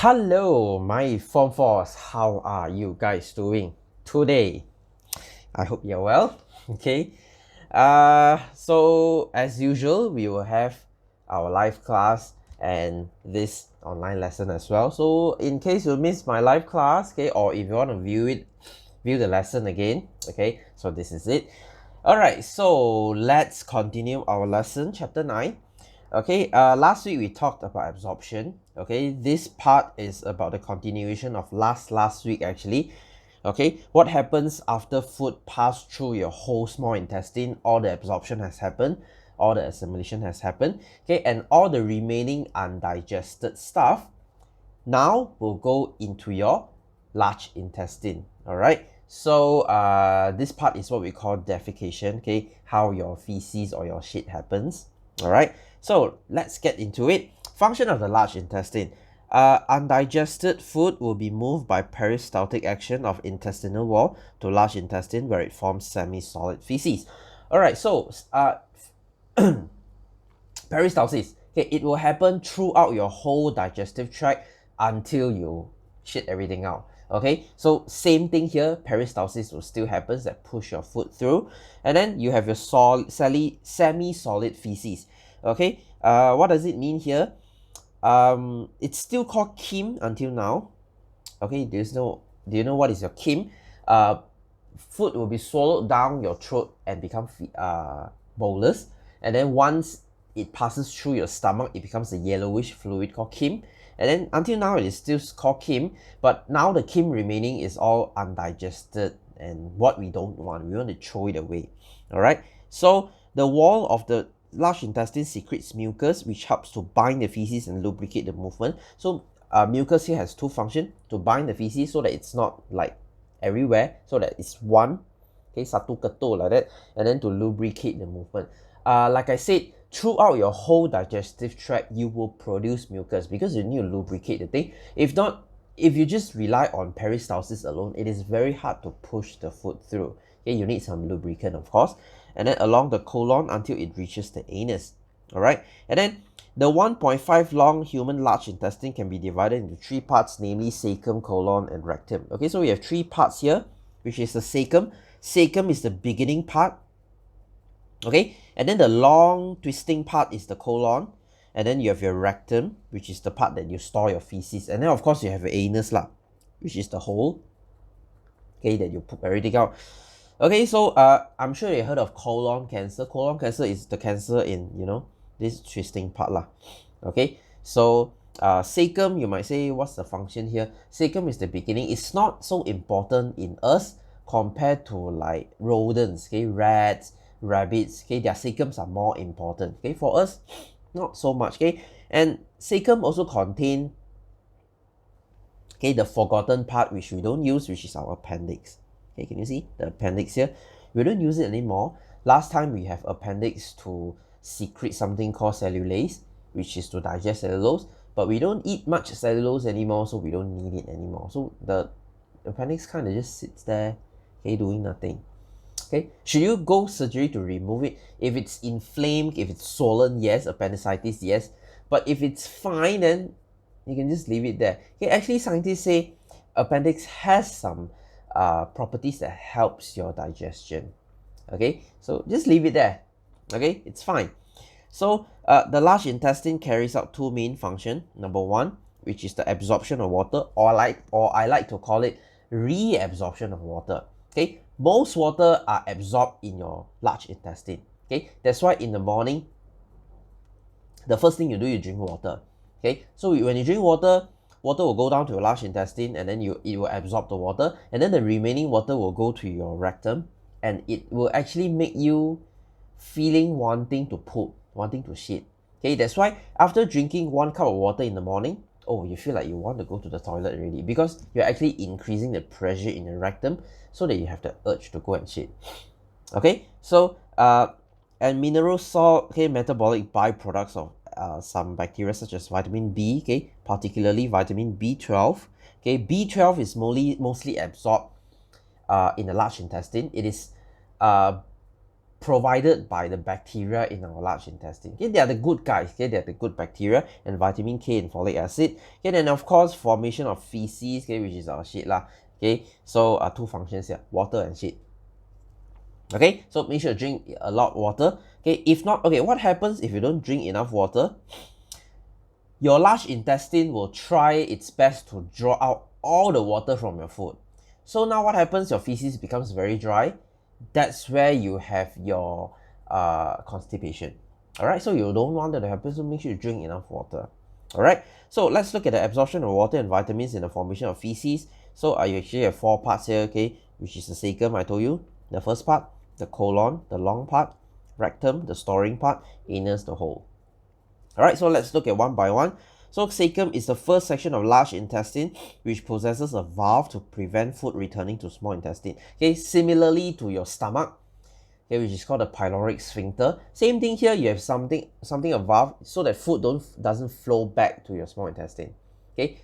Hello, my Form 4s. How are you guys doing today? I hope you're well. Okay. So as usual, we will have our live class and this online lesson as well. So in case you missed my live class, okay, or if you want to view the lesson again, okay, so this is it. Alright, so let's continue our lesson, chapter 9. Okay, last week we talked about absorption. Okay, this part is about the continuation of last week actually. Okay, what happens after food passed through your whole small intestine? All the absorption has happened, all the assimilation has happened. Okay, and all the remaining undigested stuff now will go into your large intestine. All right. So this part is what we call defecation. Okay, how your feces or your shit happens. All right. So let's get into it. Function of the large intestine. Undigested food will be moved by peristaltic action of intestinal wall to large intestine where it forms semi-solid feces. Alright, so peristalsis. Okay, it will happen throughout your whole digestive tract until you shit everything out. Okay, so same thing here, peristalsis will still happen, that push your food through, and then you have your semi-solid feces. Okay, what does it mean here? It's still called Kim until now. Okay, do you know what is your Kim? Food will be swallowed down your throat and become bolus, and then once it passes through your stomach, it becomes a yellowish fluid called Kim. And then until now it is still called Kim, but now the Kim remaining is all undigested and what we don't want. We want to throw it away. Alright, so the wall of the large intestine secretes mucus, which helps to bind the feces and lubricate the movement. So mucus here has two functions: to bind the feces so that it's not like everywhere, so that it's one, okay, satu ketul like that, and then to lubricate the movement. Like I said, throughout your whole digestive tract, you will produce mucus because you need to lubricate the thing. If not, if you just rely on peristalsis alone, it is very hard to push the food through. Okay, you need some lubricant, of course, and then along the colon until it reaches the anus. All right, and then the 1.5 long human large intestine can be divided into three parts, namely cecum, colon, and rectum. Okay, so we have three parts here, which is the cecum. Cecum is the beginning part. Okay, and then the long twisting part is the colon, and then you have your rectum, which is the part that you store your feces, and then of course you have your anus lah, which is the hole, okay, that you poop everything out. Okay, so I'm sure you heard of colon cancer. Colon cancer is the cancer in, you know, this twisting part lah. Okay, so cecum, you might say, what's the function here? Cecum is the beginning. It's not so important in us compared to like rodents, okay, rats, rabbits, okay, their cecums are more important. Okay, for us, not so much. Okay, and cecum also contain, okay, the forgotten part which we don't use, which is our appendix. Okay, can you see the appendix here? We don't use it anymore. Last time we have appendix to secrete something called cellulase, which is to digest cellulose, but we don't eat much cellulose anymore, so we don't need it anymore. So the appendix kind of just sits there, okay, doing nothing. Okay, should you go surgery to remove it? If it's inflamed, if it's swollen, yes. Appendicitis, yes. But if it's fine, then you can just leave it there. Okay, actually scientists say appendix has some properties that helps your digestion. Okay, so just leave it there. Okay, it's fine. So the large intestine carries out two main functions. Number one, which is the absorption of water, or I like to call it reabsorption of water. Okay, most water are absorbed in your large intestine. Okay, that's why in the morning, the first thing you do, you drink water. Okay, so when you drink water, water will go down to your large intestine, and then it will absorb the water, and then the remaining water will go to your rectum, and it will actually make you feeling wanting to poop, wanting to shit. Okay, that's why after drinking 1 cup of water in the morning, oh, you feel like you want to go to the toilet already, because you're actually increasing the pressure in your rectum so that you have the urge to go and shit. Okay, so and mineral salt, okay, metabolic byproducts of some bacteria such as vitamin B, okay, particularly vitamin B12. Okay, B12 is mostly absorbed in the large intestine. It is provided by the bacteria in our large intestine. Okay, they are the good guys. Okay, they are the good bacteria, and vitamin K and folic acid. Okay, then of course formation of feces. Okay, which is our shit lah. Okay, so two functions here: water and shit. Okay, so make sure to drink a lot of water. Okay, if not, okay, what happens if you don't drink enough water? Your large intestine will try its best to draw out all the water from your food. So now what happens? Your feces becomes very dry. That's where you have your constipation. All right, so you don't want that to happen, so make sure you drink enough water. All right, so let's look at the absorption of water and vitamins in the formation of feces. So you actually have 4 parts here, okay, which is the cecum, I told you. The first part, the colon, the long part, rectum, the storing part, anus, the hole. All right, so let's look at one by one. So cecum is the first section of large intestine which possesses a valve to prevent food returning to small intestine. Okay, similarly to your stomach, okay, which is called the pyloric sphincter. Same thing here, you have something a valve so that food doesn't flow back to your small intestine. Okay,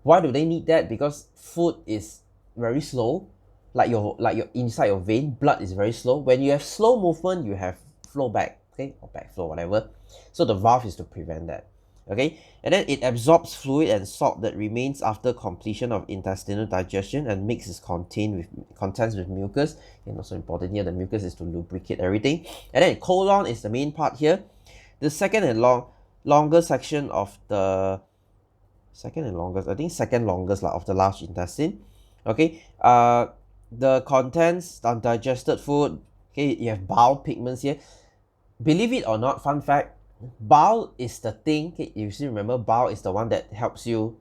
why do they need that? Because food is very slow, like your inside your vein, blood is very slow. When you have slow movement, you have flow back, okay, or backflow, whatever. So the valve is to prevent that. Okay, and then it absorbs fluid and salt that remains after completion of intestinal digestion and mixes contents with mucus. And also important here, the mucus is to lubricate everything. And then colon is the main part here. The second and longer section of the second longest of the large intestine. Okay, the contents, undigested food. Okay, you have bowel pigments here. Believe it or not, fun fact, bowel is the thing, okay, you still remember bowel is the one that helps you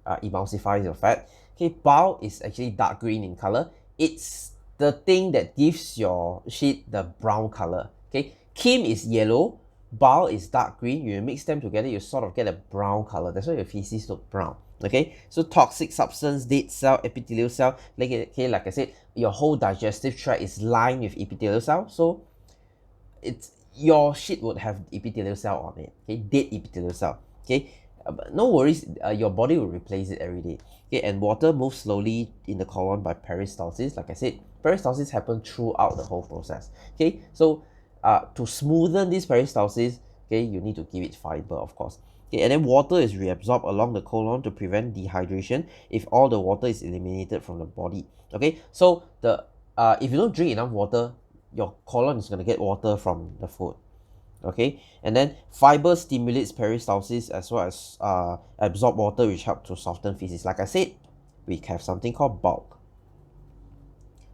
emulsify your fat. Okay, bowel is actually dark green in color. It's the thing that gives your shit the brown color. Okay, Kim is yellow, bowel is dark green. You mix them together, you sort of get a brown color. That's why your feces look brown. Okay, so toxic substance, dead cell, epithelial cell. Like I said, your whole digestive tract is lined with epithelial cell. So your shit would have epithelial cell on it, okay, dead epithelial cell, okay, but no worries, your body will replace it every day, okay. And water moves slowly in the colon by peristalsis. Like I said, peristalsis happens throughout the whole process, okay. So to smoothen this peristalsis, okay, you need to give it fiber, of course, okay. And then water is reabsorbed along the colon to prevent dehydration if all the water is eliminated from the body, okay. So if you don't drink enough water, your colon is going to get water from the food, okay. And then fiber stimulates peristalsis as well as absorb water, which help to soften feces. Like I said, we have something called bulk,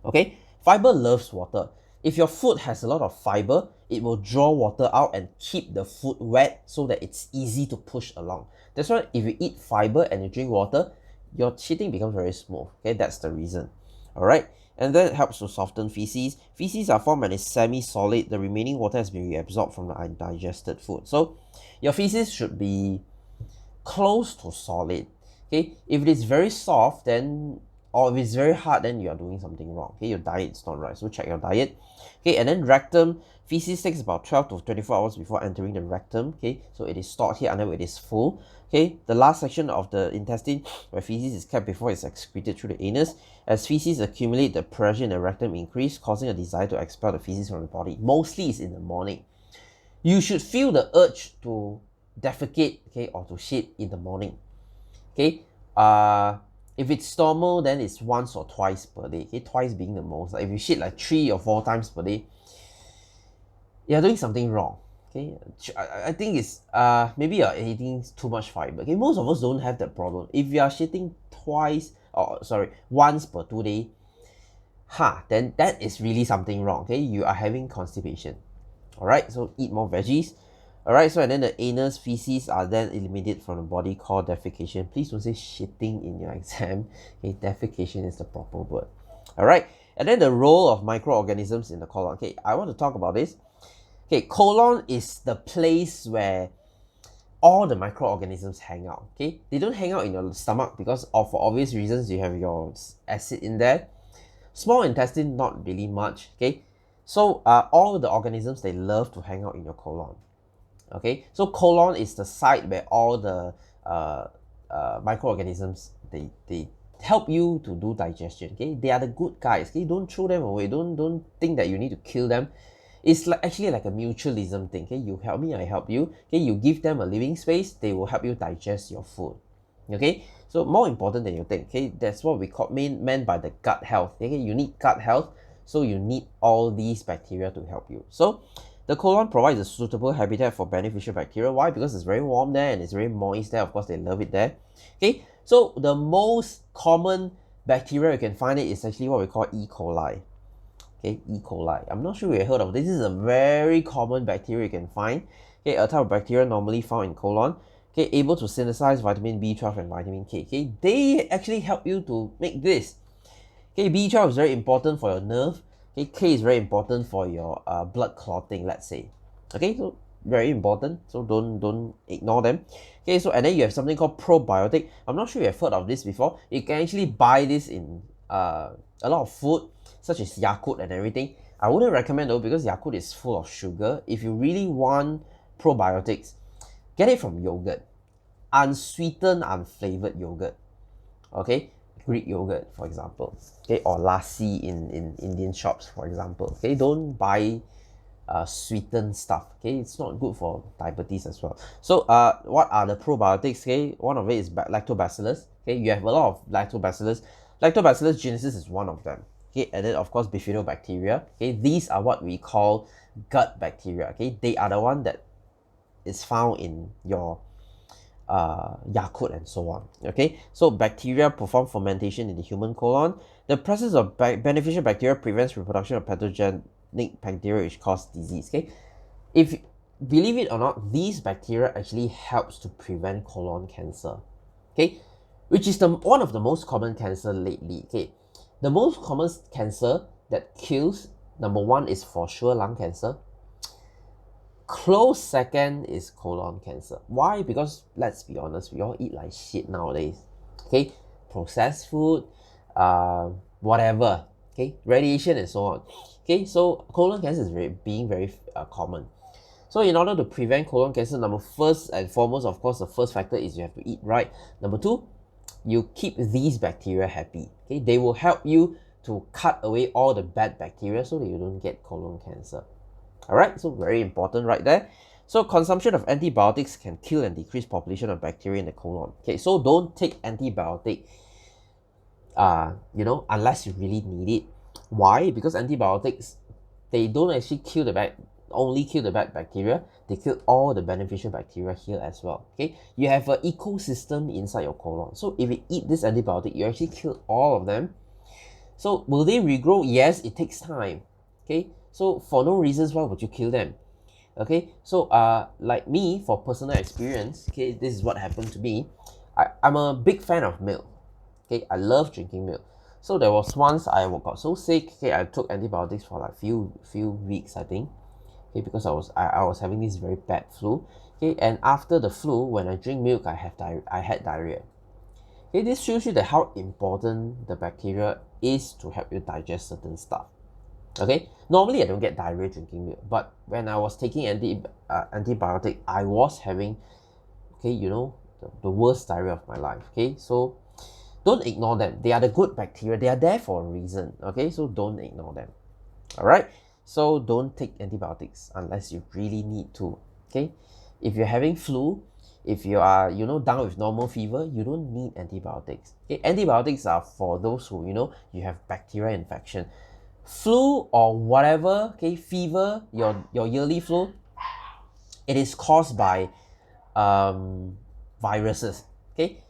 okay. Fiber loves water. If your food has a lot of fiber, it will draw water out and keep the food wet so that it's easy to push along. That's why if you eat fiber and you drink water, your shitting becomes very smooth, okay. That's the reason. All right, and that helps to soften feces. Feces are formed when it's semi-solid. The remaining water has been reabsorbed from the undigested food. So your feces should be close to solid, okay. If it is very soft, then, or if it's very hard, then you are doing something wrong, okay. Your diet is not right, so check your diet, okay. And then rectum, feces takes about 12 to 24 hours before entering the rectum, okay. So it is stored here until it is full, okay. The last section of the intestine where feces is kept before it's excreted through the anus. As feces accumulate, the pressure in the rectum increase, causing a desire to expel the feces from the body. Mostly it's in the morning. You should feel the urge to defecate, okay, or to shit in the morning, okay. If it's normal, then it's once or twice per day, okay, twice being the most. Like if you shit like 3 or 4 times per day, you're doing something wrong, okay. I think it's maybe you're eating too much fiber, okay. Most of us don't have that problem. If you are shitting once per 2 days, then that is really something wrong, okay. You are having constipation. All right, so eat more veggies. All right, so and then the anus, feces are then eliminated from the body, called defecation. Please don't say shitting in your exam, okay. Defecation is the proper word. All right, and then the role of microorganisms in the colon. Okay, I want to talk about this. Okay, colon is the place where all the microorganisms hang out, okay. They don't hang out in your stomach because for obvious reasons, you have your acid in there. Small intestine, not really much, okay. So all the organisms, they love to hang out in your colon, okay. So colon is the site where all the microorganisms, they help you to do digestion, okay. They are the good guys, okay. Don't throw them away. Don't think that you need to kill them. It's like actually like a mutualism thing. Okay, you help me, I help you. Okay, you give them a living space, they will help you digest your food. Okay, so more important than you think. Okay, that's what we meant by the gut health. Okay, you need gut health, so you need all these bacteria to help you. So the colon provides a suitable habitat for beneficial bacteria. Why? Because it's very warm there and it's very moist there. Of course, they love it there. Okay, so the most common bacteria you can find it is actually what we call E. coli. Okay, E. coli. I'm not sure you heard of this. This is a very common bacteria you can find. Okay, a type of bacteria normally found in colon. Okay, able to synthesize vitamin B12 and vitamin K. Okay, they actually help you to make this. Okay, B12 is very important for your nerve. Okay, K is very important for your blood clotting, let's say. Okay, so very important. So don't ignore them. Okay, so and then you have something called probiotic. I'm not sure you have heard of this before. You can actually buy this in a lot of food, such as Yakult and everything. I wouldn't recommend though because Yakult is full of sugar. If you really want probiotics, get it from yogurt, unsweetened, unflavored yogurt. Okay, Greek yogurt, for example. Okay, or lassi in Indian shops, for example. Okay, don't buy sweetened stuff. Okay, it's not good for diabetes as well. So what are the probiotics? Okay, one of it is lactobacillus. Okay, you have a lot of lactobacillus. Lactobacillus genesis is one of them. Okay, and then of course bifidobacteria. Okay, these are what we call gut bacteria. Okay, they are the one that is found in your Yakult and so on. Okay, so bacteria perform fermentation in the human colon. The presence of beneficial bacteria prevents reproduction of pathogenic bacteria which cause disease. Okay, if believe it or not, these bacteria actually helps to prevent colon cancer. Okay, which is one of the most common cancer lately. Okay, the most common cancer that kills, number one is for sure lung cancer. Close second is colon cancer. Why? Because let's be honest, we all eat like shit nowadays. Okay, processed food, whatever. Okay, radiation and so on. Okay, so colon cancer is very common. So in order to prevent colon cancer, first and foremost, of course, the first factor is you have to eat right. Number two, you keep these bacteria happy. Okay, they will help you to cut away all the bad bacteria so that you don't get colon cancer. Alright, so very important right there. So consumption of antibiotics can kill and decrease population of bacteria in the colon. Okay, so don't take antibiotic unless you really need it. Why? Because antibiotics, they don't actually only kill the bad bacteria, they kill all the beneficial bacteria here as well. Okay, you have an ecosystem inside your colon. So if you eat this antibiotic, you actually kill all of them. So will they regrow? Yes, it takes time. Okay, so for no reasons, why would you kill them? Okay, so like me, for personal experience, okay, this is what happened to me. I'm a big fan of milk. Okay, I love drinking milk. So there was once I got so sick. Okay, I took antibiotics for like few weeks, I think. Okay, because I was having this very bad flu. Okay, and after the flu, when I drink milk, I had diarrhea. Okay, this shows you that how important the bacteria is to help you digest certain stuff. Okay, normally I don't get diarrhea drinking milk, but when I was taking antibiotic, I was having, okay, the worst diarrhea of my life. Okay, so don't ignore them. They are the good bacteria. They are there for a reason. Okay, so don't ignore them. All right, so don't take antibiotics unless you really need to. Okay, if you're having flu, if you are down with normal fever, you don't need antibiotics. Okay, antibiotics are for those who you have bacterial infection. Flu or whatever, okay, fever, your yearly flu, it is caused by viruses. Okay,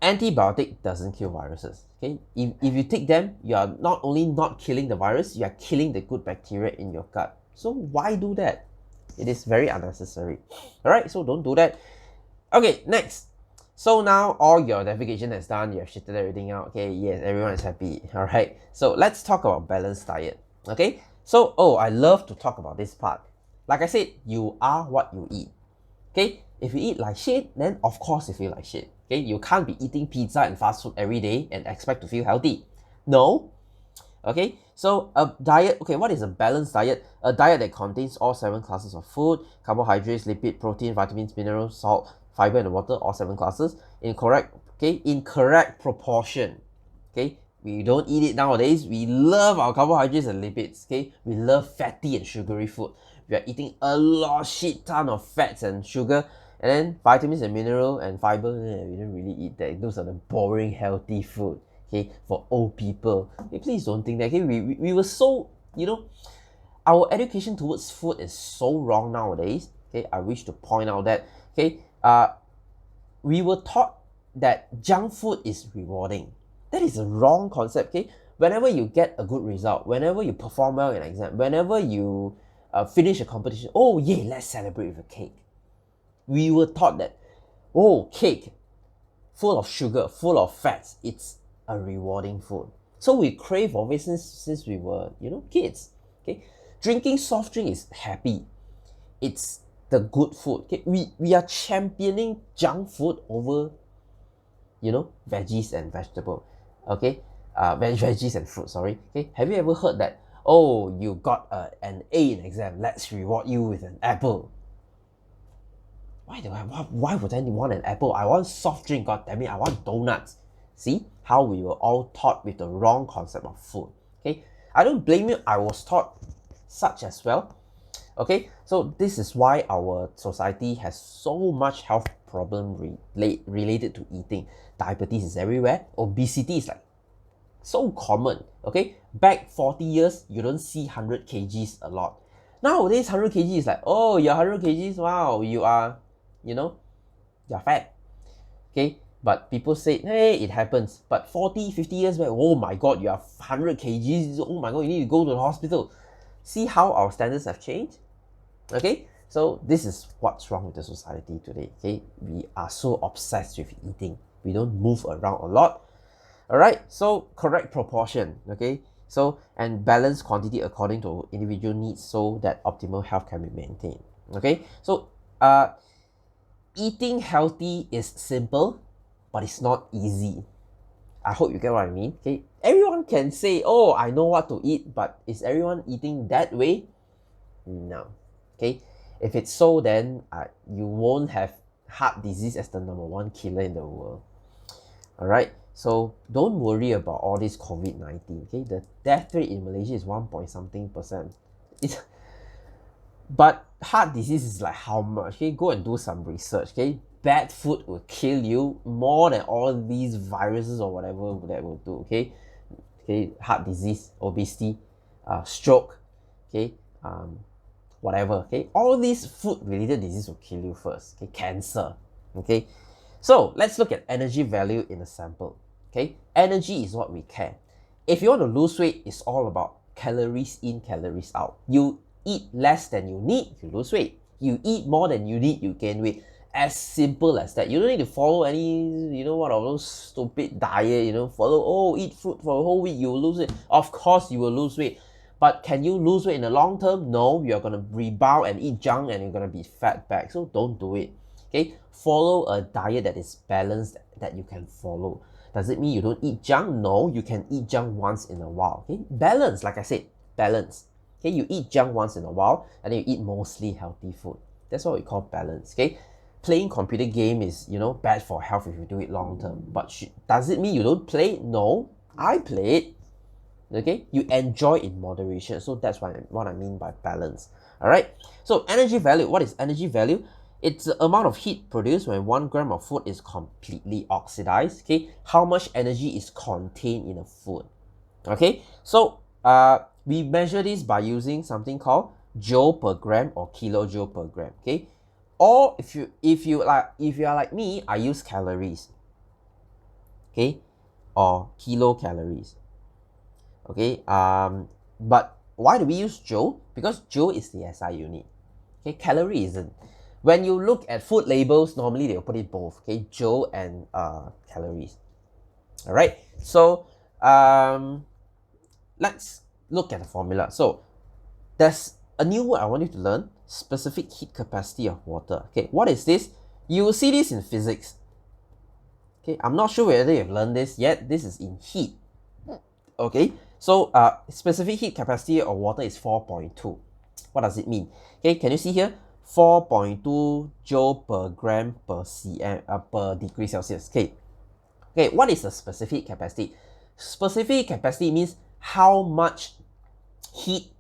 antibiotic doesn't kill viruses. Okay, if you take them, you are not only not killing the virus, you are killing the good bacteria in your gut. So why do that? It is very unnecessary. All right, so don't do that. Okay, next. So now all your defecation is done, you have shitted everything out. Okay, yes, everyone is happy. All right, so let's talk about balanced diet. Okay, so I love to talk about this part. Like I said, you are what you eat. Okay, if you eat like shit, then of course you feel like shit. Okay, you can't be eating pizza and fast food every day and expect to feel healthy. No. Okay, so a diet, okay, what is a balanced diet? A diet that contains all 7 classes of food: carbohydrates, lipid, protein, vitamins, minerals, salt, fiber, and water, all 7 classes, in correct proportion. Okay, We don't eat it nowadays. We love our carbohydrates and lipids, okay? We love fatty and sugary food. We are eating a lot, shit ton of fats and sugar, and then vitamins and mineral and fiber, we don't really eat that. Those are the boring, healthy food, okay, for old people. Okay, please don't think that, okay? We were so, our education towards food is so wrong nowadays, okay? I wish to point out that, okay, we were taught that junk food is rewarding. That is a wrong concept, okay? Whenever you get a good result, whenever you perform well in an exam, whenever you finish a competition, oh yeah, let's celebrate with a cake. We were taught that, oh, cake, full of sugar, full of fats, it's a rewarding food. So we crave for it since we were, kids, okay? Drinking soft drink is happy. It's the good food, okay? We are championing junk food over, veggies and vegetable, okay? Veggies and fruit, sorry. Okay, have you ever heard that, oh, you got an A in exam, let's reward you with an apple? Why would I want an apple? I want soft drink, god damn it, I want donuts. See how we were all taught with the wrong concept of food, okay? I don't blame you, I was taught such as well, okay? So this is why our society has so much health problem related to eating. Diabetes is everywhere, obesity is like so common, okay? Back 40 years, you don't see 100 kgs a lot. Nowadays, 100 kg is like, oh, you're 100 kgs, wow, you are, you're fat, okay? But people say, hey, it happens. But 40, 50 years back, oh my god, you are 100 kgs, oh my god, you need to go to the hospital. See how our standards have changed, okay? So this is what's wrong with the society today, okay? We are so obsessed with eating. We don't move around a lot. All right, so correct proportion, okay? So, and balance quantity according to individual needs so that optimal health can be maintained, okay? So, eating healthy is simple, but it's not easy. I hope you get what I mean, okay? Everyone can say, oh, I know what to eat, but is everyone eating that way? No, okay? If it's so, then you won't have heart disease as the #1 killer in the world, all right? So don't worry about all this COVID-19, okay? The death rate in Malaysia is 1.something%. But heart disease is like how much? Okay, go and do some research, okay? Bad food will kill you more than all these viruses or whatever that will do, okay? Okay, heart disease, obesity, stroke, okay? Whatever, okay? All these food-related diseases will kill you first, okay? Cancer, okay? So let's look at energy value in a sample. Okay, energy is what we care. If you want to lose weight, it's all about calories in, calories out. You eat less than you need, you lose weight. You eat more than you need, you gain weight. As simple as that. You don't need to follow any, one of those stupid diet, follow, oh, eat fruit for a whole week, you will lose it. Of course you will lose weight. But can you lose weight in the long term? No, you're going to rebound and eat junk and you're going to be fat back. So don't do it. Okay, follow a diet that is balanced, that you can follow. Does it mean you don't eat junk? No, you can eat junk once in a while. Okay, balance, like I said, balance. Okay, you eat junk once in a while and then you eat mostly healthy food. That's what we call balance. Okay, playing computer game is, bad for health if you do it long term. But does it mean you don't play? No, I play it. Okay, you enjoy in moderation. So that's what I mean by balance. All right, so energy value. What is energy value? It's the amount of heat produced when 1 gram of food is completely oxidized. Okay, how much energy is contained in a food. Okay, so we measure this by using something called joule per gram or kilojoule per gram. Okay, or if you are like me, I use calories. Okay, or kilocalories. Okay, but why do we use joule? Because joule is the SI unit. Okay, calorie isn't. When you look at food labels, normally they'll put it both, okay, joule and calories. All right, so let's look at the formula. So there's a new word I want you to learn: specific heat capacity of water. Okay, what is this? You will see this in physics. Okay, I'm not sure whether you've learned this yet. This is in heat. Okay, so specific heat capacity of water is 4.2. What does it mean? Okay, can you see here? 4.2 joule per gram per cm per degree Celsius. Okay, what is the specific capacity? Specific capacity means how much heat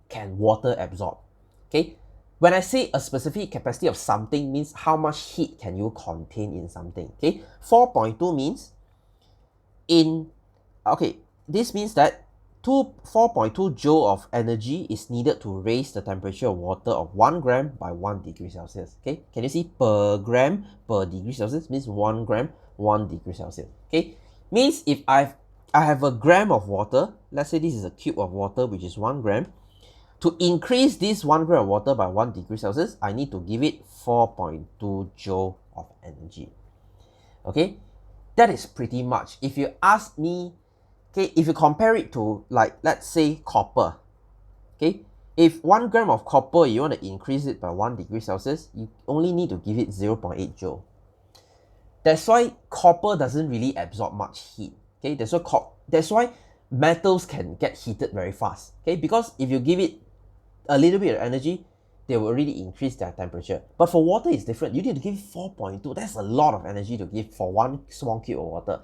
can water absorb. Okay, when I say a specific capacity of something means how much heat can you contain in something. Okay, 4.2 means this means that 4.2 joule of energy is needed to raise the temperature of water of 1 gram by 1 degree Celsius. Okay, can you see per gram per degree Celsius means 1 gram 1 degree Celsius. Okay, means if I have a gram of water, let's say this is a cube of water which is 1 gram. To increase this 1 gram of water by 1 degree Celsius, I need to give it 4.2 joule of energy. Okay, that is pretty much. If you ask me, okay, if you compare it to, like, let's say copper, okay, if 1 gram of copper you want to increase it by 1 degree Celsius, you only need to give it 0.8 joule. That's why copper doesn't really absorb much heat. Okay, that's why metals can get heated very fast. Okay, because if you give it a little bit of energy, they will already increase their temperature. But for water, it's different. You need to give 4.2. That's a lot of energy to give for one small cube of water.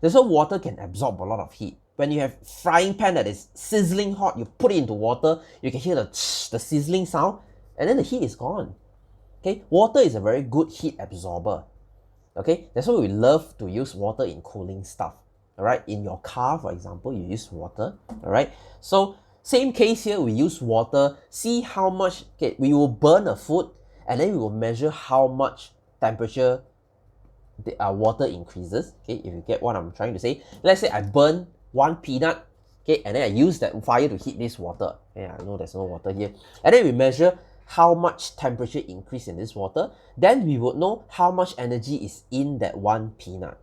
That's why water can absorb a lot of heat. When you have frying pan that is sizzling hot, you put it into water, you can hear the sizzling sound, and then the heat is gone. Okay, water is a very good heat absorber. Okay, that's why we love to use water in cooling stuff. All right, in your car, for example, you use water. All right, so same case here, we use water. See how much, okay, we will burn a food and then we will measure how much temperature the water increases. Okay, if you get what I'm trying to say. Let's say I burn one peanut, okay, and then I use that fire to heat this water. Yeah, I know there's no water here. And then we measure how much temperature increase in this water. Then we would know how much energy is in that one peanut.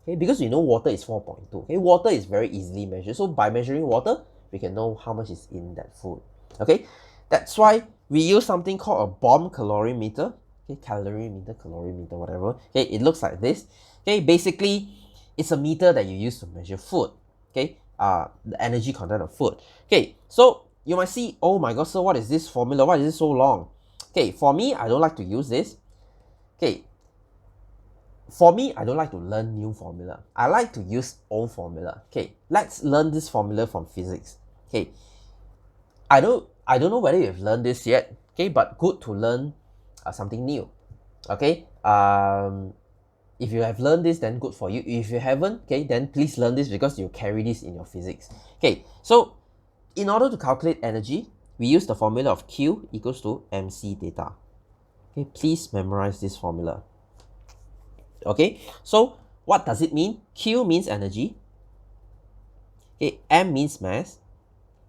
Okay, because we know water is 4.2. Okay, water is very easily measured. So by measuring water, we can know how much is in that food. Okay, that's why we use something called a bomb calorimeter. Okay, calorimeter, whatever. Okay, it looks like this. Okay, basically, it's a meter that you use to measure food. Okay, the energy content of food. Okay, so you might see, oh my god, so what is this formula? Why is it so long? Okay, for me, I don't like to use this. Okay, for me, I don't like to learn new formula. I like to use old formula. Okay, let's learn this formula from physics. Okay, I don't know whether you've learned this yet. Okay, but good to learn something new. Okay, if you have learned this, then good for you. If you haven't, okay, then please learn this because you carry this in your physics. Okay, so in order to calculate energy, we use the formula of Q equals to mc theta. Okay, please memorize this formula. Okay, so what does it mean? Q means energy. Okay, M means mass.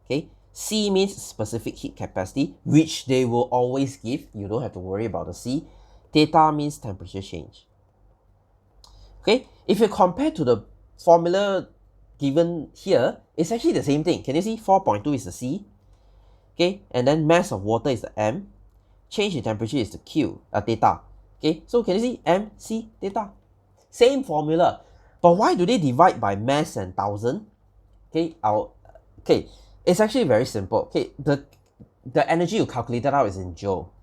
Okay, C means specific heat capacity, which they will always give. You don't have to worry about the C. Theta means temperature change. Okay, if you compare to the formula given here, it's actually the same thing. Can you see 4.2 is the C? Okay, and then mass of water is the M. Change in temperature is the Q, theta. Okay, so can you see M, C, theta? Same formula. But why do they divide by mass and thousand? Okay, it's actually very simple. Okay, the energy you calculated out is in joule.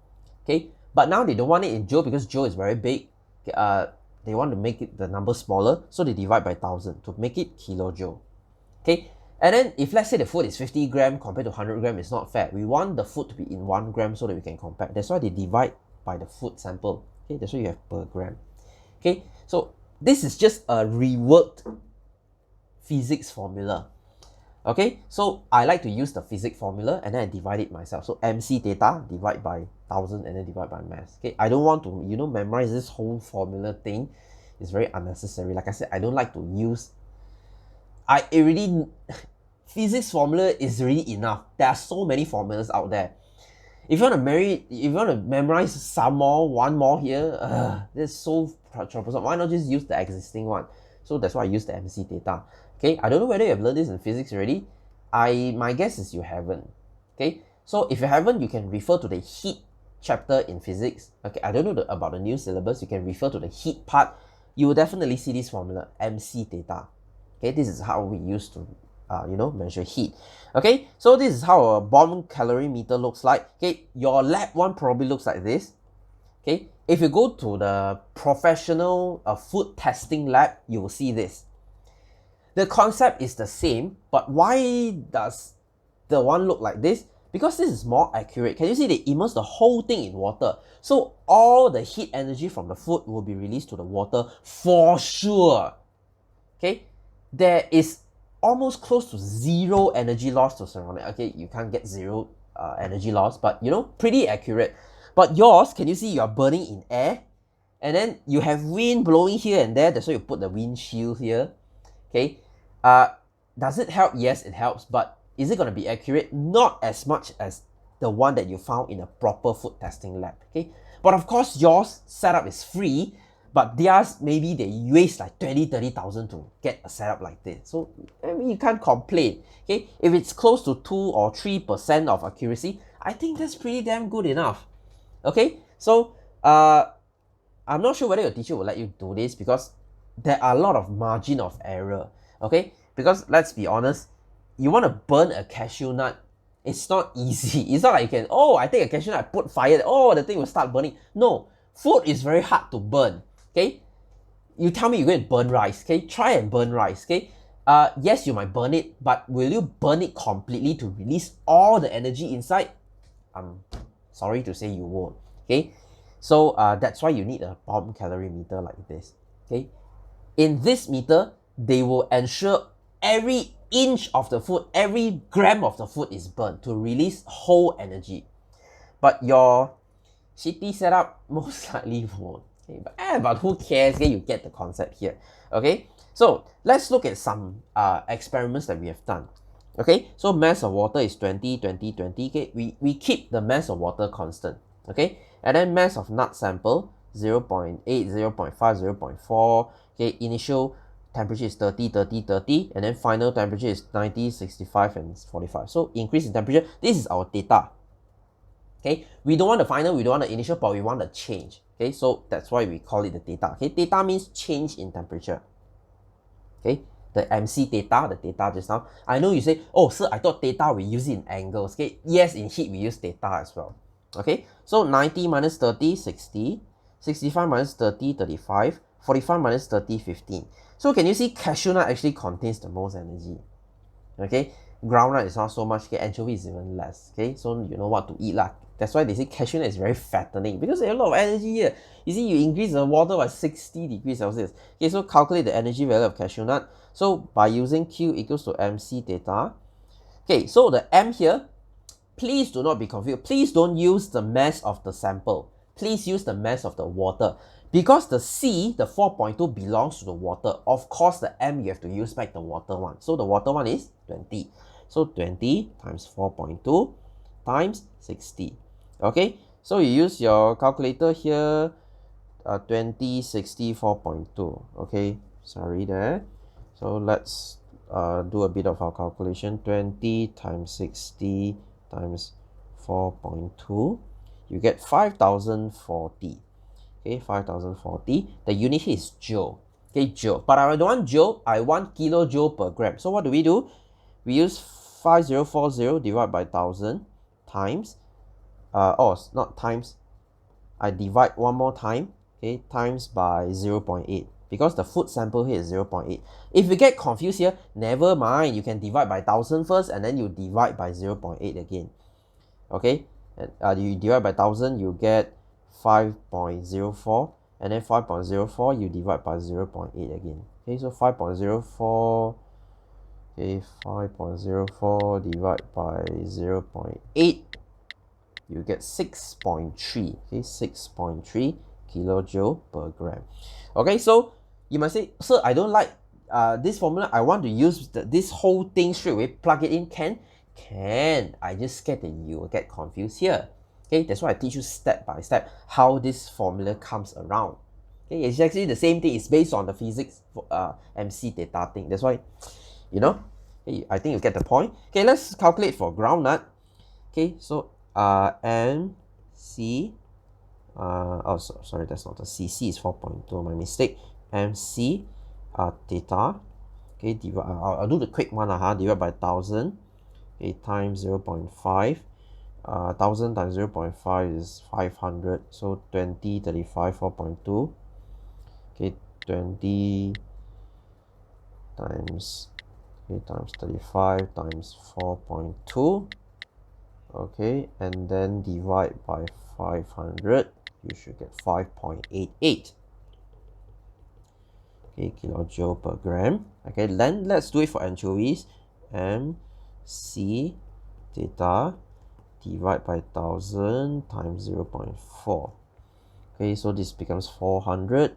Okay, but now they don't want it in joule because joule is very big. Okay, they want to make it the number smaller, so they divide by 1000 to make it kilojoule. Okay, and then if let's say the food is 50 gram compared to 100 gram, it's not fair. We want the food to be in 1 gram so that we can compare. That's why they divide by the food sample. Okay, that's why you have per gram. Okay, so this is just a reworked physics formula. Okay, so I like to use the physics formula and then I divide it myself. So mc theta divide by 1000 and then divide by mass. Okay, I don't want to, memorize this whole formula thing. It's very unnecessary. Like I said, I don't like to use. Physics formula is really enough. There are so many formulas out there. If you want to memorize one more here, this is so troublesome. Why not just use the existing one? So that's why I use the mc theta. Okay, I don't know whether you have learned this in physics already. My guess is you haven't. Okay, so if you haven't, you can refer to the heat chapter in physics. Okay, I don't know about the new syllabus. You can refer to the heat part. You will definitely see this formula, mc theta. Okay, this is how we used to measure heat. Okay, so this is how a bomb calorimeter looks like. Okay, your lab one probably looks like this. Okay, if you go to the professional food testing lab, you will see this. The concept is the same, but why does the one look like this? Because this is more accurate. Can you see they immerse the whole thing in water? So all the heat energy from the food will be released to the water for sure. Okay, there is almost close to zero energy loss to surrounding. Okay, you can't get zero energy loss, but you know, pretty accurate. But yours, can you see you're burning in air? And then you have wind blowing here and there. That's why you put the windshield here. Okay, does it help? Yes, it helps. But is it going to be accurate? Not as much as the one that you found in a proper food testing lab. Okay, but of course yours setup is free, but theirs maybe they waste like 30,000 to get a setup like this. So I mean, you can't complain. Okay, if it's close to 2 or 3% of accuracy, I think that's pretty damn good enough. Okay, so I'm not sure whether your teacher will let you do this because there are a lot of margin of error. Okay, because let's be honest, you want to burn a cashew nut, it's not easy. It's not like you can, oh, I take a cashew nut, I put fire, oh, the thing will start burning. No, food is very hard to burn. Okay, you tell me you're going to burn rice. Okay, try and burn rice. Okay, yes, you might burn it, but will you burn it completely to release all the energy inside? I'm sorry to say you won't. Okay, so that's why you need a bomb calorie meter like this. Okay, in this meter, they will ensure every inch of the food, every gram of the food is burned to release whole energy. But your shitty setup most likely won't. Okay, but who cares? Okay, you get the concept here. Okay, so let's look at some experiments that we have done. Okay, so mass of water is 20, 20, 20. Okay, we keep the mass of water constant. Okay, and then mass of nut sample 0.8, 0.5, 0.4. Okay, initial temperature is 30, 30, 30, and then final temperature is 90, 65, and 45. So increase in temperature. This is our data. Okay, we don't want the final, we don't want the initial, but we want the change. Okay, so that's why we call it the data. Okay, data means change in temperature. Okay, the MC data, the data just now. I know you say, oh, sir, I thought data we use it in angles. Okay, yes, in heat we use data as well. Okay, so 90 minus 30, 60. 65 minus 30, 35. 45 minus 30, 15. So can you see cashew nut actually contains the most energy? Okay, groundnut is not so much. Okay, anchovy is even less. Okay, so you know what to eat lah. That's why they say cashew nut is very fattening because there's a lot of energy here. You see, you increase the water by 60 degrees Celsius. Okay, so calculate the energy value of cashew nut. So by using Q equals to MC theta. Okay, so the M here, please do not be confused. Please don't use the mass of the sample. Please use the mass of the water. Because the C, the 4.2 belongs to the water. Of course, the M you have to use back the water one. So the water one is 20. So 20 times 4.2 times 60. Okay, so you use your calculator here. 20, 60, 4.2. Okay, sorry there. So let's do a bit of our calculation. 20 times 60 times 4.2. You get 5,040. Okay, 5,040. The unit here is joule. Okay, joule. But I don't want joule, I want kilojoule per gram. So what do? We use 5040 divided by 1,000 times, not times, I divide one more time, okay, times by 0.8. Because the food sample here is 0.8. If you get confused here, never mind. You can divide by 1,000 first and then you divide by 0.8 again. Okay, and you divide by 1,000, you get 5.04, and then 5.04 you divide by 0.8 again. Okay, so 5.04, okay, 5.04 divided by 0.8, you get 6.3. Okay, 6.3 kilojoule per gram. Okay, so you might say, sir, I don't like this formula. I want to use this whole thing straight away, plug it in. Can. I just scared that you will get confused here. Okay, that's why I teach you step by step how this formula comes around. Okay, it's actually the same thing. It's based on the physics MC theta thing. That's why, you know, okay, I think you get the point. Okay, let's calculate for groundnut. Okay, so MC, sorry, that's not the C is 4.2, my mistake. MC theta. Okay, I'll do the quick one, divide by 1,000. Okay, times 0.5. 1,000 times 0.5 is 500. So 20, 35, 4.2. Okay, 20 times 35 times 4.2. Okay, and then divide by 500, you should get 5.88. Okay, kilojoule per gram. Okay, then let's do it for anchovies. MC theta divide by 1000 times 0.4. Okay, so this becomes 400.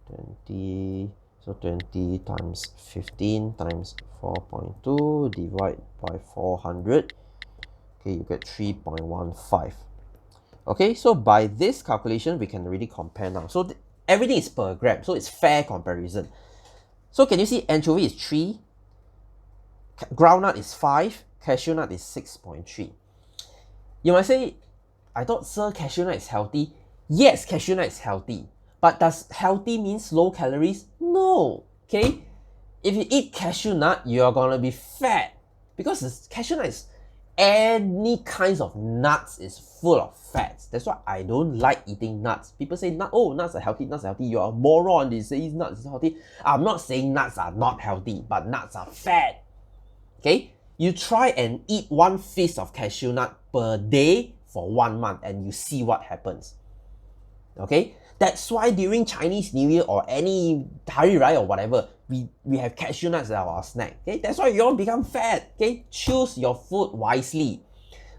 20, so 20 times 15 times 4.2 divide by 400. Okay, you get 3.15. Okay, so by this calculation, we can really compare now. So everything is per gram, so it's fair comparison. So can you see anchovy is 3, groundnut is 5, cashew nut is 6.3. You might say, I thought, sir, cashew nut is healthy. Yes, cashew nut is healthy. But does healthy means low calories? No. Okay? If you eat cashew nut, you're gonna be fat. Because cashew nut is any kinds of nuts is full of fats. That's why I don't like eating nuts. People say, oh, nuts are healthy, nuts are healthy. You're a moron. They say nuts are healthy. I'm not saying nuts are not healthy, but nuts are fat. Okay? You try and eat one fist of cashew nut per day for 1 month and you see what happens. Okay? That's why during Chinese New Year or any Hari Raya or whatever, we have cashew nuts as our snack. Okay? That's why you all become fat. Okay? Choose your food wisely.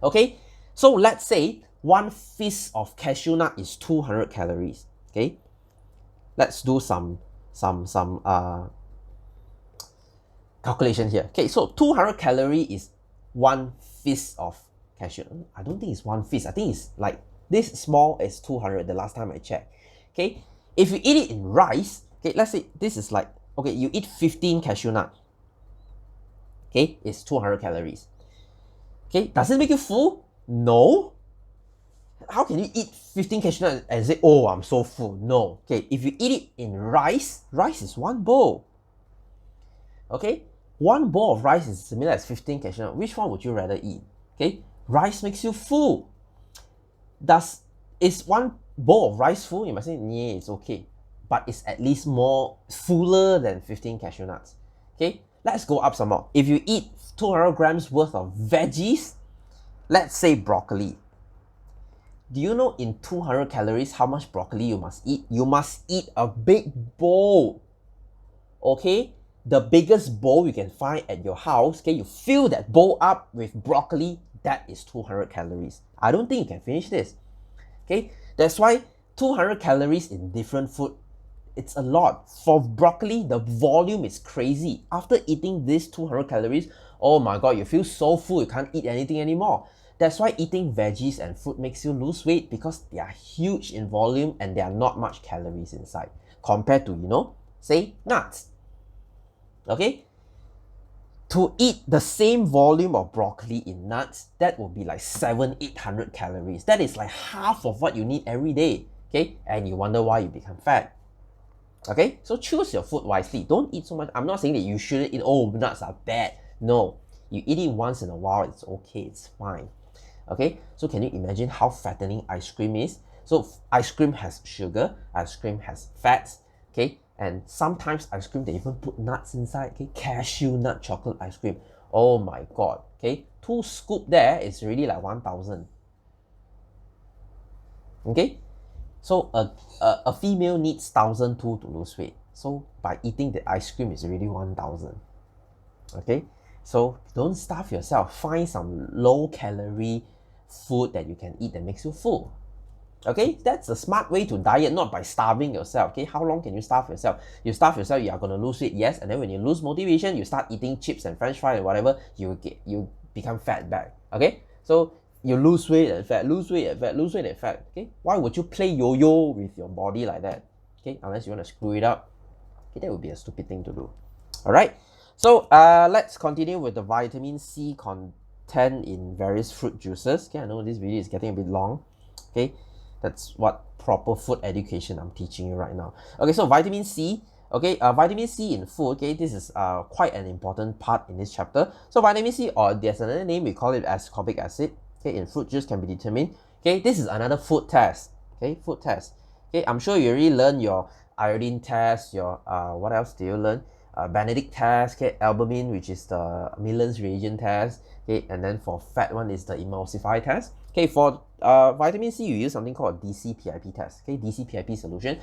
Okay? So let's say one fist of cashew nut is 200 calories. Okay? Let's do some calculation here. Okay, so 200 calorie is one fist of cashew. I don't think it's one fist. I think it's like this small is 200 the last time I checked. Okay, if you eat it in rice, okay, let's say this is like, okay, you eat 15 cashew nut. Okay, it's 200 calories. Okay, does it make you full? No. How can you eat 15 cashew nuts and say, oh, I'm so full? No. Okay, if you eat it in rice, rice is one bowl. Okay, one bowl of rice is similar as 15 cashew nuts. Which one would you rather eat? Okay, rice makes you full. Is one bowl of rice full? You might say, yeah, it's okay. But it's at least more fuller than 15 cashew nuts. Okay, let's go up some more. If you eat 200 grams worth of veggies, let's say broccoli. Do you know in 200 calories how much broccoli you must eat? You must eat a big bowl. Okay, the biggest bowl you can find at your house. Okay, you fill that bowl up with broccoli. That is 200 calories. I don't think you can finish this. Okay, that's why 200 calories in different food, it's a lot. For broccoli, the volume is crazy. After eating this 200 calories, oh my god, you feel so full, you can't eat anything anymore. That's why eating veggies and fruit makes you lose weight, because they are huge in volume and there are not much calories inside compared to, say, nuts. Okay? To eat the same volume of broccoli in nuts, that will be like 700-800 calories. That is like half of what you need every day. Okay? And you wonder why you become fat. Okay? So choose your food wisely. Don't eat so much. I'm not saying that you shouldn't eat, oh, nuts are bad. No. You eat it once in a while, it's okay, it's fine. Okay? So can you imagine how fattening ice cream is? So ice cream has sugar, ice cream has fats. Okay? And sometimes ice cream, they even put nuts inside. Okay, cashew nut chocolate ice cream. Oh my god. Okay, 2 scoop there is really like 1,000. Okay, so a female needs 1,002 to lose weight. So by eating the ice cream is really 1,000. Okay, so don't starve yourself. Find some low calorie food that you can eat that makes you full. Okay, that's a smart way to diet, not by starving yourself. Okay, how long can you starve yourself? You starve yourself, you are going to lose weight, yes, and then when you lose motivation, you start eating chips and french fries and whatever, you become fat back. Okay, so you lose weight and fat, lose weight and fat, lose weight and fat. Okay, why would you play yo-yo with your body like that? Okay, unless you want to screw it up. Okay, that would be a stupid thing to do. All right, so let's continue with the vitamin C content in various fruit juices. Okay, I know this video is getting a bit long. Okay, that's what proper food education I'm teaching you right now. Okay, so vitamin C. Okay, vitamin C in food. Okay, this is quite an important part in this chapter. So vitamin C, or there's another name, we call it ascorbic acid. Okay, in fruit juice can be determined. Okay, this is another food test. Okay, food test. Okay, I'm sure you already learned your iodine test. Your what else do you learn? Benedict test, okay, albumin, which is the Millen's reagent test, okay, and then for fat one is the emulsify test. Okay, for vitamin C, you use something called DCPIP test, okay, DCPIP solution.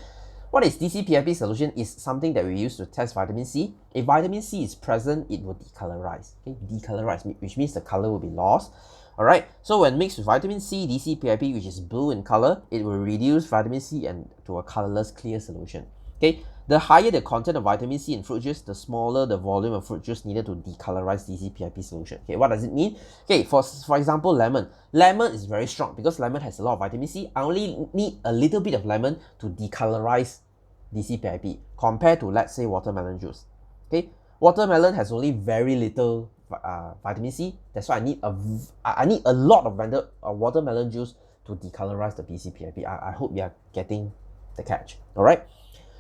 What is DCPIP solution? Is something that we use to test vitamin C. If vitamin C is present, it will decolorize, okay, decolorize, which means the color will be lost. Alright, so when mixed with vitamin C, DCPIP, which is blue in color, it will reduce vitamin C and to a colorless clear solution. Okay, the higher the content of vitamin C in fruit juice, the smaller the volume of fruit juice needed to decolorize DCPIP solution. Okay, what does it mean? Okay, for example, lemon. Lemon is very strong because lemon has a lot of vitamin C. I only need a little bit of lemon to decolorize DCPIP compared to, let's say, watermelon juice. Okay, watermelon has only very little vitamin C. That's why I need a lot of watermelon juice to decolorize the DCPIP. I hope you are getting the catch. All right.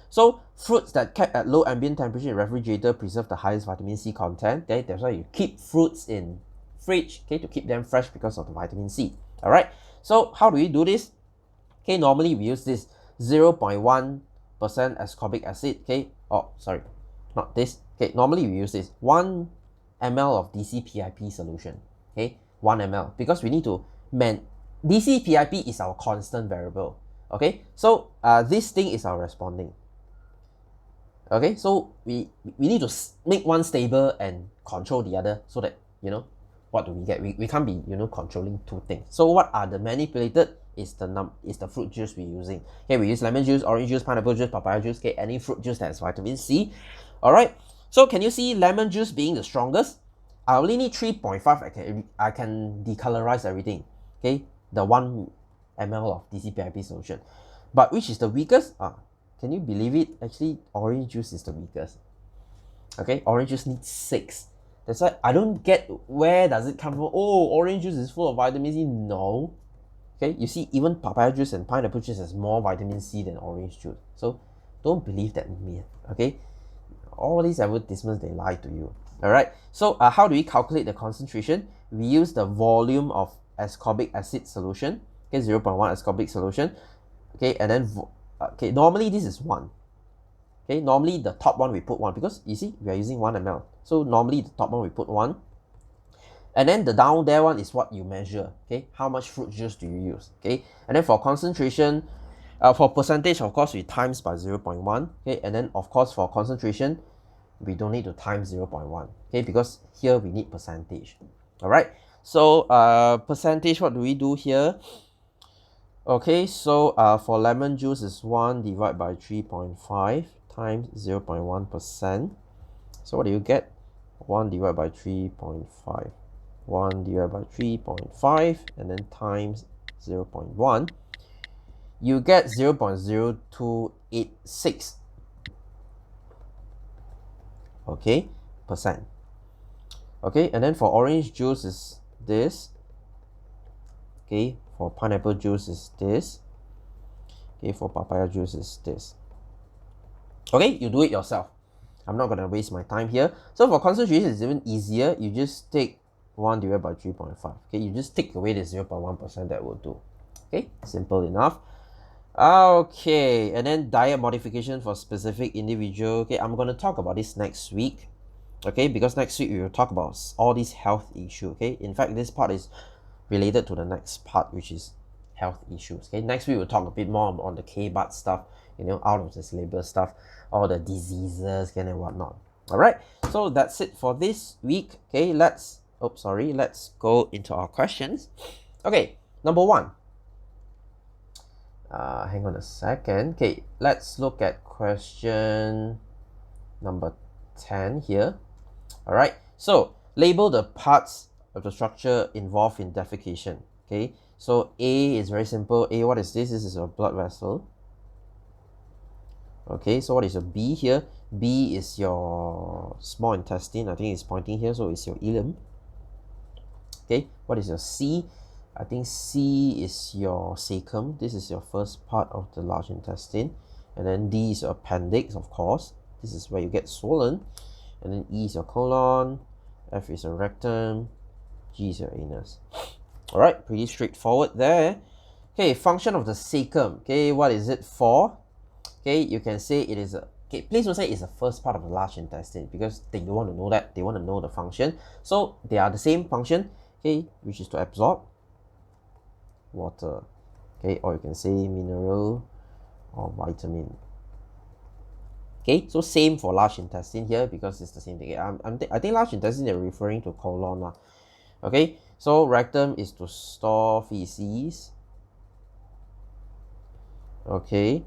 So fruits that kept at low ambient temperature in refrigerator preserve the highest vitamin C content. Okay, that's why you keep fruits in fridge, okay, to keep them fresh because of the vitamin C. All right. So how do we do this? Okay, normally we use this 0.1% ascorbic acid. Okay. Oh, sorry, not this. Okay, normally we use this 1 ml of DCPIP solution. Okay, 1 ml because we need to DCPIP is our constant variable. Okay, so this thing is our responding. Okay, so we need to make one stable and control the other so that, you know, what do we get? We can't be, you know, controlling two things. So what are the manipulated is the fruit juice we're using. Okay, we use lemon juice, orange juice, pineapple juice, papaya juice, okay, any fruit juice that has vitamin C. All right, so can you see lemon juice being the strongest? I only need 3.5. I can decolorize everything. Okay, the 1 ml of DCPIP solution. But which is the weakest? Can you believe it? Actually, orange juice is the weakest. Okay, orange juice needs 6. That's why I don't get where does it come from. Oh, orange juice is full of vitamin C. No. Okay, you see, even papaya juice and pineapple juice has more vitamin C than orange juice. So don't believe that myth. Okay, all these advertisements, they lie to you. All right. So how do we calculate the concentration? We use the volume of ascorbic acid solution. Okay, 0.1 ascorbic solution. Okay, and then okay, normally this is 1. Okay, normally the top one we put 1 because you see we are using 1 ml. So normally the top one we put 1. And then the down there one is what you measure. Okay, how much fruit juice do you use? Okay, and then for concentration, for percentage, of course, we times by 0.1. Okay, and then of course for concentration, we don't need to times 0.1. Okay, because here we need percentage. All right. So percentage, what do we do here? Okay, so for lemon juice is 1 divided by 3.5 times 0.1%. So what do you get? 1 divided by 3.5. 1 divided by 3.5 and then times 0.1. You get 0.0286. Okay, percent. Okay, and then for orange juice is this. Okay, for pineapple juice is this. Okay, for papaya juice is this. Okay, you do it yourself. I'm not going to waste my time here. So for concentration, it's even easier. You just take 1 divided by 3.5. Okay, you just take away the 0.1%, that will do. Okay, simple enough. Okay, and then diet modification for specific individual. Okay, I'm going to talk about this next week. Okay, because next week we will talk about all these health issues. Okay, in fact, this part is related to the next part, which is health issues. Okay, next week we'll talk a bit more on the K-Bud stuff, you know, out of this label stuff, all the diseases and whatnot. All right, so that's it for this week. Okay, let's go into our questions. Okay, number 1. Hang on a second. Okay, let's look at question number 10 here. All right, so label the parts of the structure involved in defecation. Okay, so A is very simple. A, what is this? This is a blood vessel. Okay, so what is your B here? B is your small intestine. I think it's pointing here, so it's your ileum. Okay, what is your C? I think C is your cecum. This is your first part of the large intestine. And then D is your appendix, of course. This is where you get swollen. And then E is your colon. F is your rectum. G is your anus. All right, pretty straightforward there. Okay, function of the cecum. Okay, what is it for? Okay, you can say it is Okay, please don't say it's the first part of the large intestine because they don't want to know that. They want to know the function. So they are the same function, okay, which is to absorb water, okay, or you can say mineral or vitamin. Okay, so same for large intestine here because it's the same thing. I think large intestine they're referring to colon lah. Okay, so rectum is to store feces. Okay,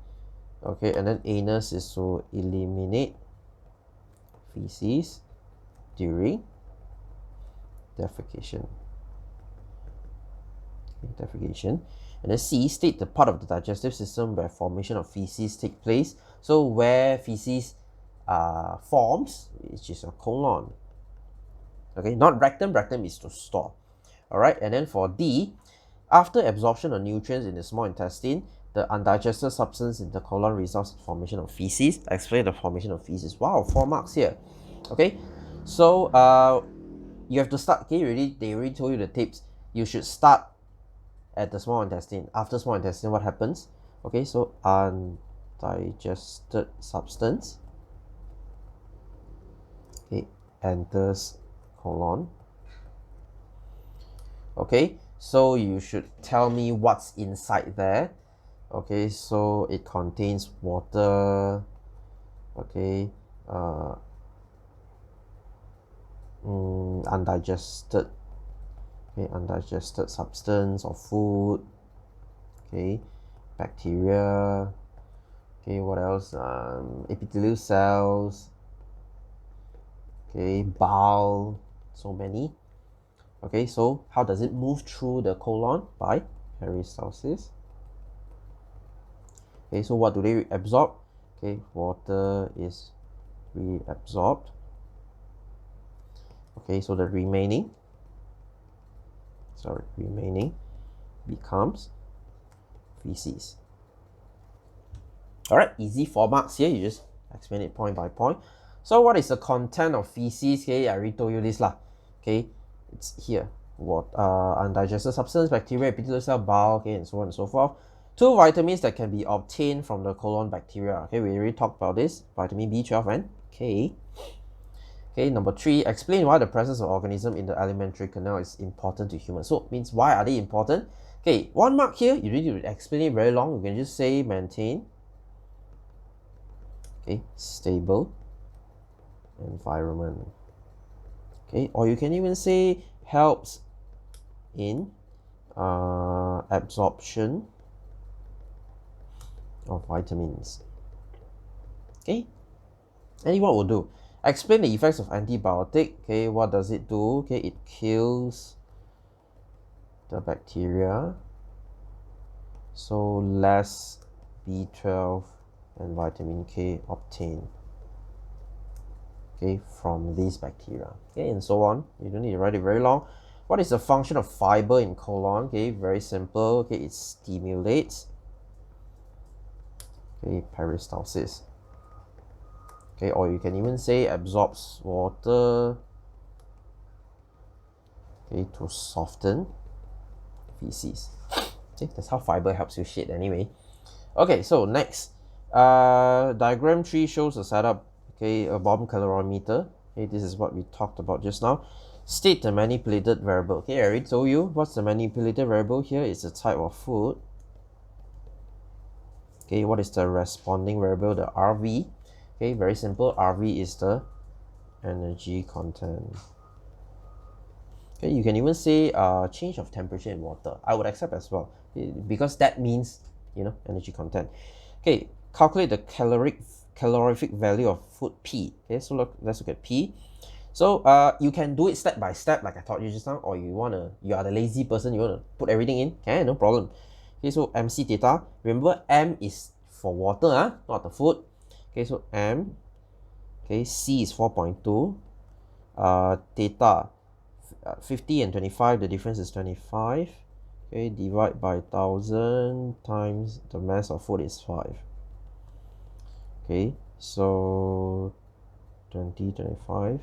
and then anus is to eliminate feces during defecation. Defecation. And then C, state the part of the digestive system where formation of feces take place. So where feces forms, which is a colon. Okay, not rectum. Rectum is to store. All right, and then for D, after absorption of nutrients in the small intestine, the undigested substance in the colon results in formation of feces. Explain the formation of feces. Wow, 4 marks here. Okay, so you have to start. Okay, they already told you the tips. You should start at the small intestine. After small intestine, what happens? Okay, so undigested substance, okay, enters colon. Okay, so you should tell me what's inside there. Okay, so it contains water. Okay, undigested. Okay, undigested substance or food. Okay, bacteria. Okay, what else? Epithelial cells. Okay, bowel. So many. Okay, so how does it move through the colon? By peristalsis. Okay, so what do they absorb? Okay, water is reabsorbed. Okay, so the remaining becomes feces. All right, easy 4 marks here. You just explain it point by point. So what is the content of feces? Okay, I already told you this lah. Okay, it's here. What undigested substance, bacteria, epithelial cell, bowel, okay, and so on and so forth. 2 vitamins that can be obtained from the colon bacteria. Okay, we already talked about this. Vitamin B12 and K. Okay, number 3, explain why the presence of organism in the alimentary canal is important to humans. So it means why are they important? Okay, 1 mark here. You need to explain it very long. You can just say maintain. Okay, stable environment. Okay, or you can even say helps in absorption of vitamins. Okay, anyone will do. Explain the effects of antibiotic. Okay, what does it do? Okay, it kills the bacteria, so less B12 and vitamin K obtained, okay, from these bacteria. Okay, and so on. You don't need to write it very long. What is the function of fiber in colon? Okay, very simple. Okay, it stimulates, okay, peristalsis. Okay, or you can even say absorbs water, okay, to soften feces. Okay, that's how fiber helps you shit anyway. Okay, so next, diagram 3 shows a setup. Okay, a bomb calorimeter. Okay, this is what we talked about just now. State the manipulated variable. Okay, I already told you what's the manipulated variable here. It's the type of food. Okay, what is the responding variable? The RV. Okay, very simple. RV is the energy content. Okay, you can even say change of temperature in water. I would accept as well, because that means, you know, energy content. Okay, calculate the calorific value of food P. Okay, so let's look at P. So you can do it step by step like I taught you just now, or you are the lazy person, you wanna put everything in, can, no problem. Okay, so MC theta, remember M is for water, not the food. Okay, so M, okay, C is 4.2, theta, 50 and 25, the difference is 25. Okay, divide by 1000 times the mass of food is 5. Okay, so 20, 25.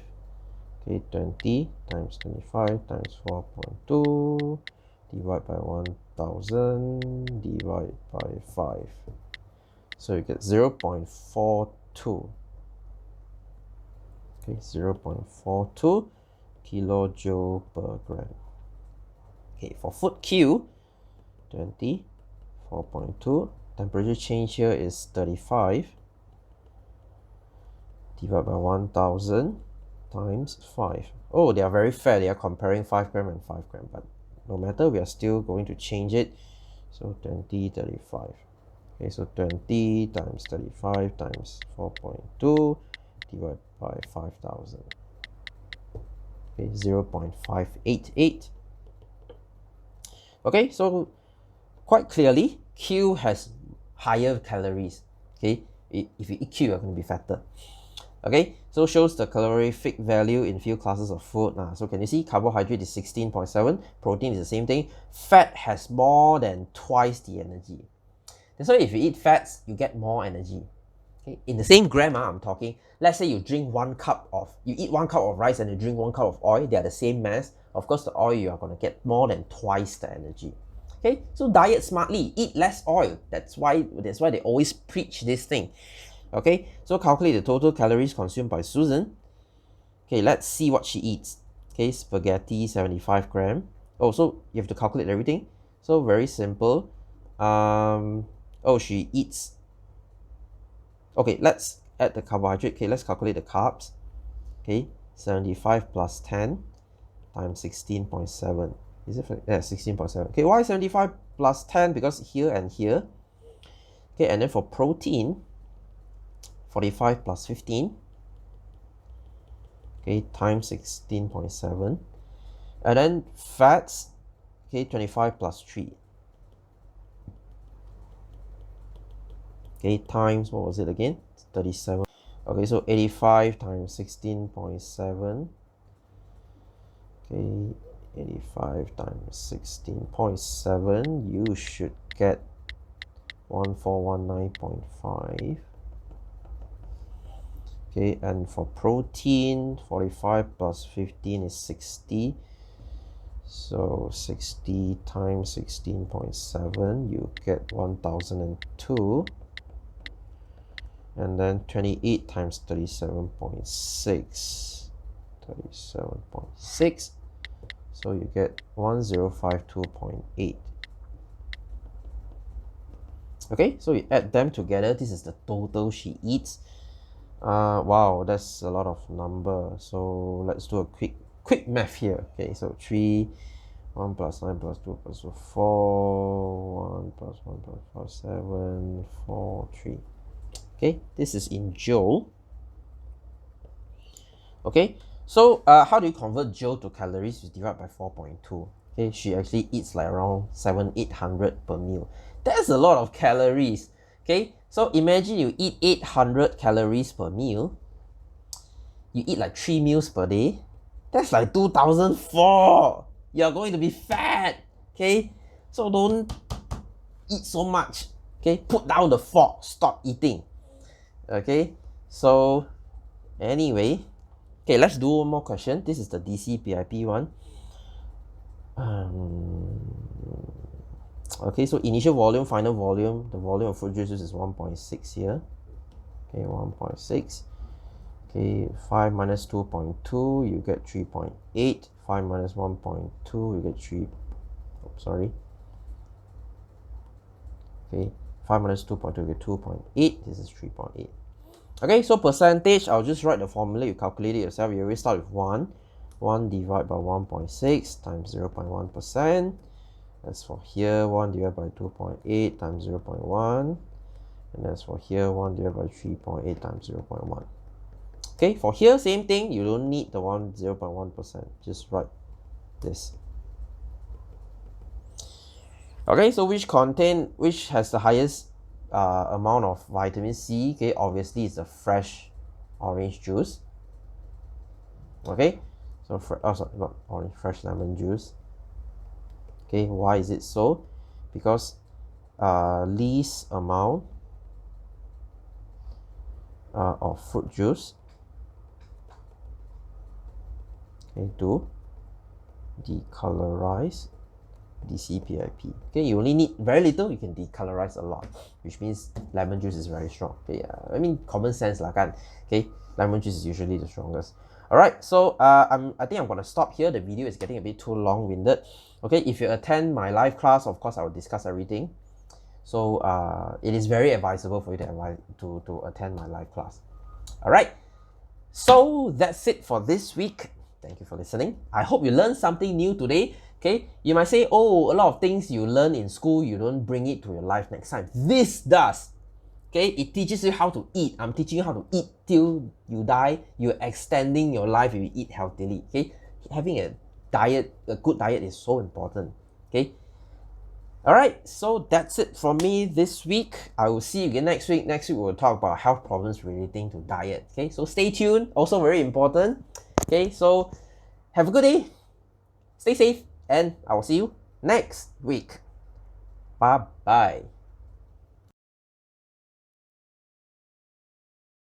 Okay, 20 times 25 times 4.2, divide by 1000, divide by 5. So you get 0.42 0.42. Okay, 0.42 kilojoule per gram. Okay, for food Q, 20, 4.2. Temperature change here is 35. Divided by 1000 times 5. Oh, they are very fair. They are comparing 5 gram and 5 gram, but no matter, we are still going to change it. So 20, 35. Okay, so 20 times 35 times 4.2 divided by 5000. Okay, 0.588. Okay, so quite clearly, Q has higher calories. Okay, if you eat Q, you're going to be fatter. Okay, so shows the calorific value in few classes of food. So can you see carbohydrate is 16.7, protein is the same thing. Fat has more than twice the energy. That's why if you eat fats, you get more energy. Okay, in the same gram, I'm talking. Let's say you eat 1 cup of rice and you drink 1 cup of oil. They are the same mass. Of course, the oil you are going to get more than twice the energy. Okay, so diet smartly, eat less oil. That's why they always preach this thing. Okay, so calculate the total calories consumed by Susan. Okay, let's see what she eats. Okay, spaghetti 75 gram. Oh, so you have to calculate everything. So very simple. Oh, she eats. Okay, let's add the carbohydrate. Okay, let's calculate the carbs. Okay, 75 plus 10 times 16.7. Is it? Yeah, 16.7. Okay, why 75 plus 10? Because here and here. Okay, and then for protein, 45 plus 15. Okay, times 16.7. And then fats, okay, 25 plus 3. Okay, times, what was it again? 37. Okay, so 85 times 16.7. Okay, 85 times 16.7, you should get 1419.5. Okay, and for protein, 45 plus 15 is 60. So 60 times 16.7, you get 1002. And then 28 times 37.6. 37.6. So you get 1052.8. Okay, so you add them together. This is the total she eats. Wow, that's a lot of number. So let's do a quick math here. Okay, so 3, 1 plus 9 plus 2 plus 4, 1 plus 1 plus 4, 7, 4, 3. Okay, this is in joule. Okay, so how do you convert joule to calories? You divide by 4.2. Okay, she actually eats like around 700-800 per meal. That's a lot of calories. Okay, so imagine you eat 800 calories per meal. You eat like 3 meals per day. That's like 2004. You're going to be fat. Okay, so don't eat so much. Okay, put down the fork, stop eating. Okay, so anyway, okay, let's do one more question. This is the DCPIP one. Okay, so initial volume, final volume, the volume of fruit juices is 1.6 here. Okay, 1.6. Okay, 5 minus 2.2, you get 3.8. 5 minus 1.2, you get 3. Oh, sorry. Okay, 5 minus 2.2, you get 2.8. This is 3.8. Okay, so percentage, I'll just write the formula, you calculate it yourself. You always start with 1. 1 divided by 1.6 times 0.1%. As for here, 1 divided by 2.8 times 0.1. And as for here, 1 divided by 3.8 times 0.1. Okay, for here, same thing. You don't need the 0.1%. Just write this. Okay, so which has the highest amount of vitamin C? Okay, obviously it's the fresh orange juice. Okay, so sorry, not orange, fresh lemon juice. Okay, why is it so? Because least amount of fruit juice, okay, to decolorize DCPIP. Okay, you only need very little, you can decolorize a lot, which means lemon juice is very strong. Okay, I mean common sense lah kan. Okay, lemon juice is usually the strongest. Alright, so I think I'm gonna stop here. The video is getting a bit too long-winded. Okay, if you attend my live class, of course I will discuss everything. So it is very advisable for you to attend my live class. Alright, so that's it for this week. Thank you for listening. I hope you learned something new today. Okay, you might say, oh, a lot of things you learn in school, you don't bring it to your life next time. This does. Okay, it teaches you how to eat. I'm teaching you how to eat till you die. You're extending your life if you eat healthily. Okay, having a good diet is so important. Okay. Alright, so that's it from me this week. I will see you again next week. Next week we'll talk about health problems relating to diet. Okay, so stay tuned. Also very important. Okay, so have a good day. Stay safe. And I will see you next week. Bye-bye.